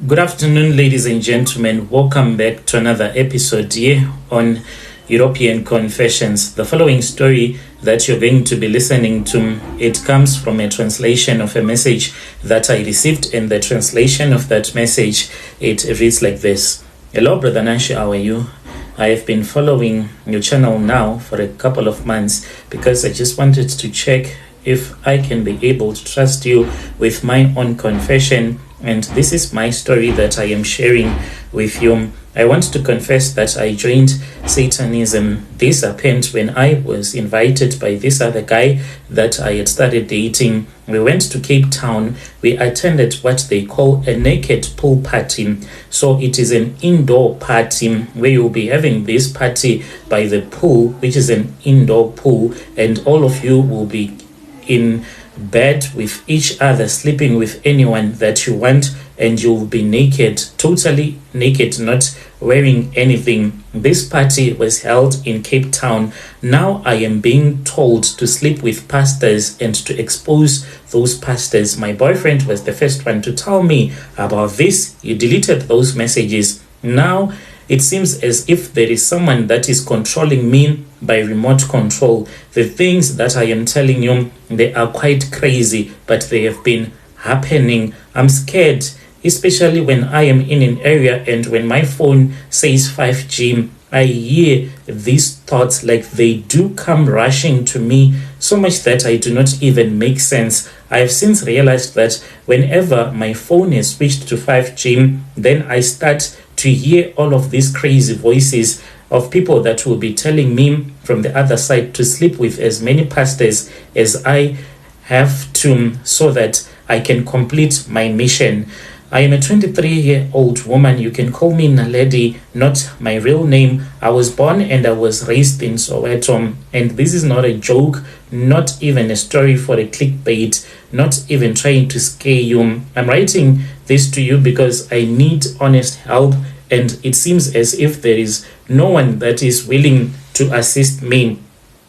Good afternoon, ladies and gentlemen. Welcome back to another episode here on European Confessions. The following story that you're going to be listening to, it comes from a translation of a message that I received, and the translation of that message, it reads like this. Hello, Brother Nashi, how are you? I have been following your channel now for a couple of months because I just wanted to check if I can be able to trust you with my own confession. And this is my story that I am sharing with you. I want to confess that I joined Satanism. This happened when I was invited by this other guy that I had started dating. We went to Cape Town. We attended what they call a naked pool party. So it is an indoor party where you'll be having this party by the pool, which is an indoor pool, and all of you will be in bed with each other, sleeping with anyone that you want, and you'll be naked, totally naked, not wearing anything. This party was held in Cape Town. Now I am being told to sleep with pastors and to expose those pastors. My boyfriend was the first one to tell me about this. He deleted those messages. Now it seems as if there is someone that is controlling me by remote control. The things that I am telling you, they are quite crazy, but they have been happening. I'm scared, especially when I am in an area and when my phone says 5G, I hear these thoughts like they do come rushing to me, so much that I do not even make sense. I have since realized that whenever my phone is switched to 5G, then I start to hear all of these crazy voices of people that will be telling me from the other side to sleep with as many pastors as I have to, so that I can complete my mission. I am a 23-year-old woman. You can call me Naledi, not my real name. I was born and I was raised in Soweto, and this is not a joke, not even a story for a clickbait, not even trying to scare you. I'm writing this to you because I need honest help, and it seems as if there is no one that is willing to assist me.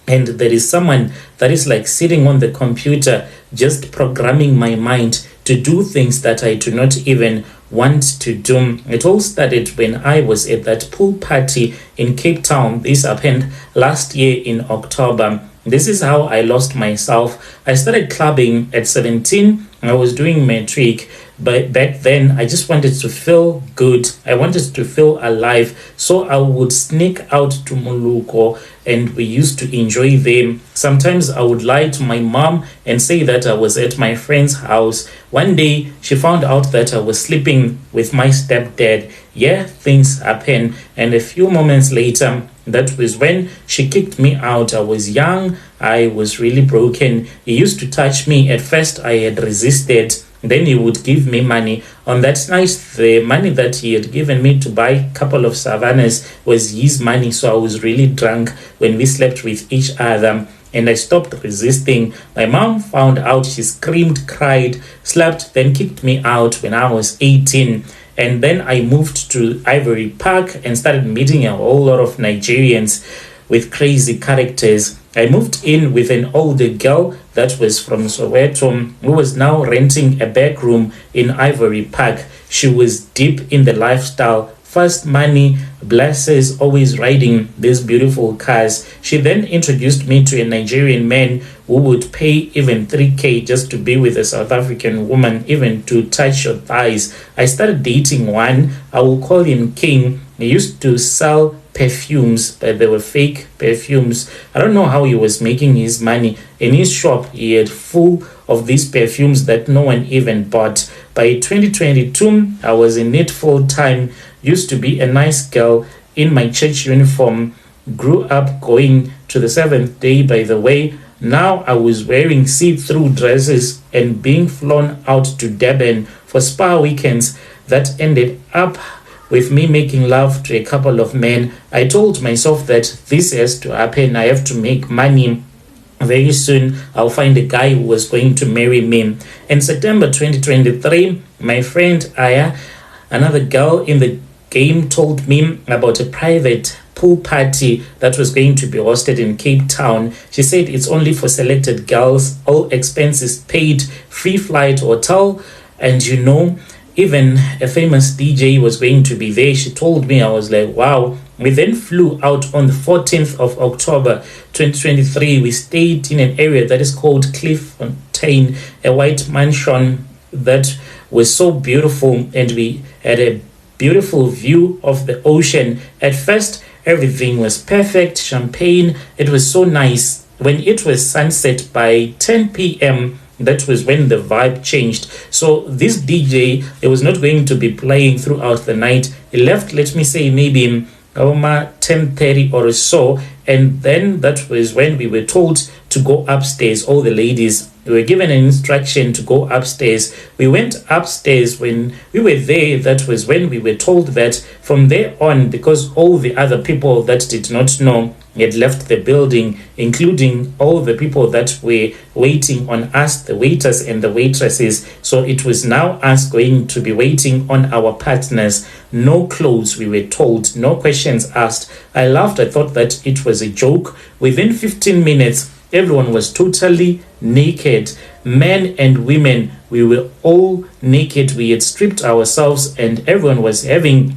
And there is someone that is like sitting on the computer, just programming my mind to do things that I do not even want to do. It all started when I was at that pool party in Cape Town. This happened last year in October. This is how I lost myself. I started clubbing at 17. I was doing matric, but back then I just wanted to feel good. I wanted to feel alive. So I would sneak out to Moluko, and we used to enjoy them. Sometimes I would lie to my mom and say that I was at my friend's house. One day she found out that I was sleeping with my stepdad. Yeah, things happen. And a few moments later, that was when she kicked me out. I was young. I was really broken. He used to touch me. At first, I had resisted. Then he would give me money. On that night, the money that he had given me to buy a couple of savannas was his money. So I was really drunk when we slept with each other, and I stopped resisting. My mom found out. She screamed, cried, slapped, then kicked me out when I was 18. And then I moved to Ivory Park and started meeting a whole lot of Nigerians with crazy characters. I moved in with an older girl that was from Soweto, who was now renting a back room in Ivory Park. She was deep in the lifestyle. Fast money, blesses, always riding these beautiful cars. She then introduced me to a Nigerian man who would pay even 3K just to be with a South African woman, even to touch your thighs. I started dating one. I will call him King. He used to sell perfumes, but they were fake perfumes. I don't know how he was making his money. In his shop, he had full of these perfumes that no one even bought. By 2022, I was in it full time. Used to be a nice girl in my church uniform. Grew up going to the seventh day, by the way. Now I was wearing see-through dresses and being flown out to Durban for spa weekends. That ended up with me making love to a couple of men. I told myself that this has to happen. I have to make money. Very soon, I'll find a guy who was going to marry me. In September 2023, my friend Aya, another girl in the game, told me about a private pool party that was going to be hosted in Cape Town. She said it's only for selected girls, all expenses paid, free flight, hotel, and even a famous DJ was going to be there. She told me, I was like, wow. We then flew out on the 14th of October 2023. We stayed in an area that is called Clifffontaine, a white mansion that was so beautiful, and we had a beautiful view of the ocean. At first, everything was perfect, champagne. It was so nice. When it was sunset by 10 p.m., that was when the vibe changed. So this DJ, it was not going to be playing throughout the night. He left, let me say, maybe 10:30 or so, and then that was when we were told to go upstairs. All the ladies, we were given an instruction to go upstairs. We went upstairs. When we were there, that was when we were told that from there on, because all the other people that did not know had left the building, including all the people that were waiting on us, the waiters and the waitresses. So it was now us going to be waiting on our partners. No clothes, we were told, no questions asked. I laughed. I thought that it was a joke. Within 15 minutes, everyone was totally naked. Men and women, we were all naked. We had stripped ourselves, and everyone was having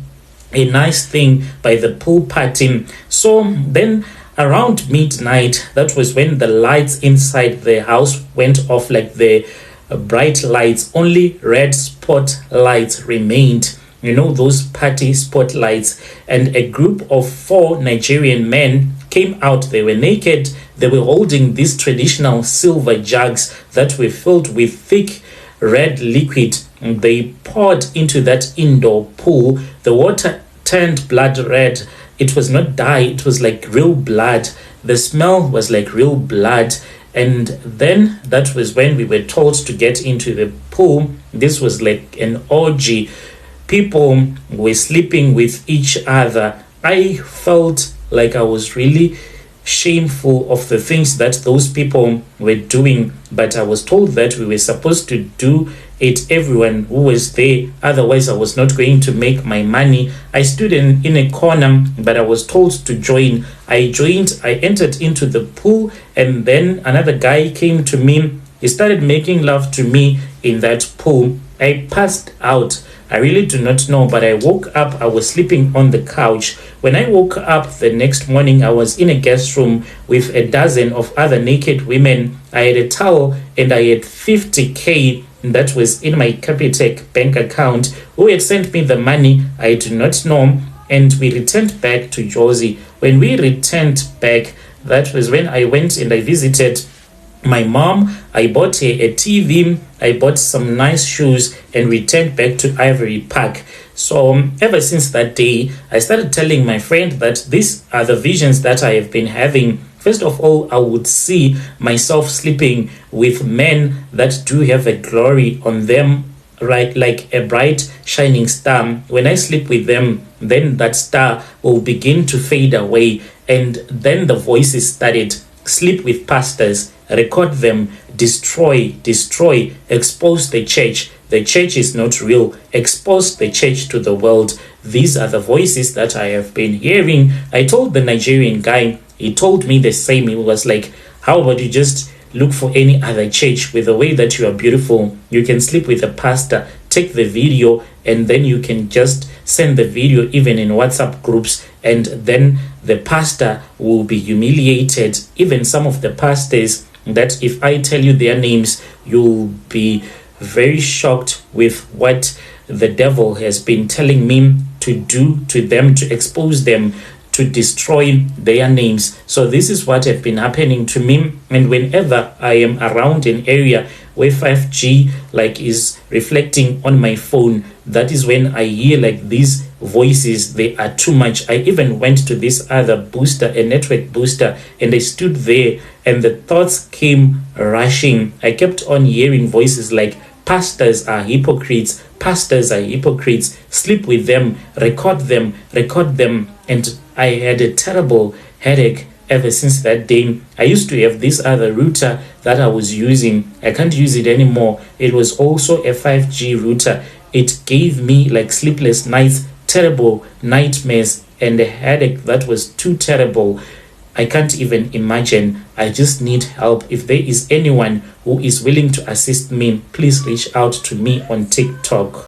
a nice thing by the pool party. So then around midnight, that was when the lights inside the house went off, like the bright lights. Only red spotlights remained, those party spotlights. And a group of 4 Nigerian men came out. They were naked. They were holding these traditional silver jugs that were filled with thick red liquid. They poured into that indoor pool. The water turned blood red. It was not dye, it was like real blood. The smell was like real blood. And then that was when we were told to get into the pool. This was like an orgy. People were sleeping with each other. I felt like I was really shameful of the things that those people were doing, but I was told that we were supposed to do it, everyone who was there, otherwise I was not going to make my money. I stood in a corner, but I was told to join. I joined. I entered into the pool, and then another guy came to me. He started making love to me in that pool. I passed out. I really do not know, but I woke up. I was sleeping on the couch. When I woke up the next morning, I was in a guest room with a dozen of other naked women. I had a towel, and I had 50K that was in my Capitec bank account. Who had sent me the money, I do not know. And we returned back to Josie. When we returned back, that was when I went and I visited my mom. I bought her a TV. I bought some nice shoes and returned back to Ivory Park. So ever since that day, I started telling my friend that these are the visions that I have been having. First of all, I would see myself sleeping with men that do have a glory on them, right, like a bright shining star. When I sleep with them, then that star will begin to fade away. And then the voices started. Sleep with pastors, record them, destroy, expose the church. The church is not real. Expose the church to the world. These are the voices that I have been hearing. I told the Nigerian guy, he told me the same. He was like, how about you just look for any other church? With the way that you are beautiful, you can sleep with a pastor, take the video, and then you can just send the video even in WhatsApp groups, and then the pastor will be humiliated. Even some of the pastors that if I tell you their names, you'll be very shocked with what the devil has been telling me to do to them, to expose them, to destroy their names. So this is what has been happening to me. And whenever I am around an area where 5G is reflecting on my phone, that is when I hear these voices. They are too much. I even went to this other booster, a network booster, and I stood there and the thoughts came rushing. I kept on hearing voices like, pastors are hypocrites, pastors are hypocrites, sleep with them, record them. And I had a terrible headache ever since that day. I used to have this other router that I was using. I can't use it anymore. It was also a 5G router. It gave me sleepless nights, terrible nightmares, and a headache that was too terrible. I can't even imagine. I just need help. If there is anyone who is willing to assist me, please reach out to me on TikTok.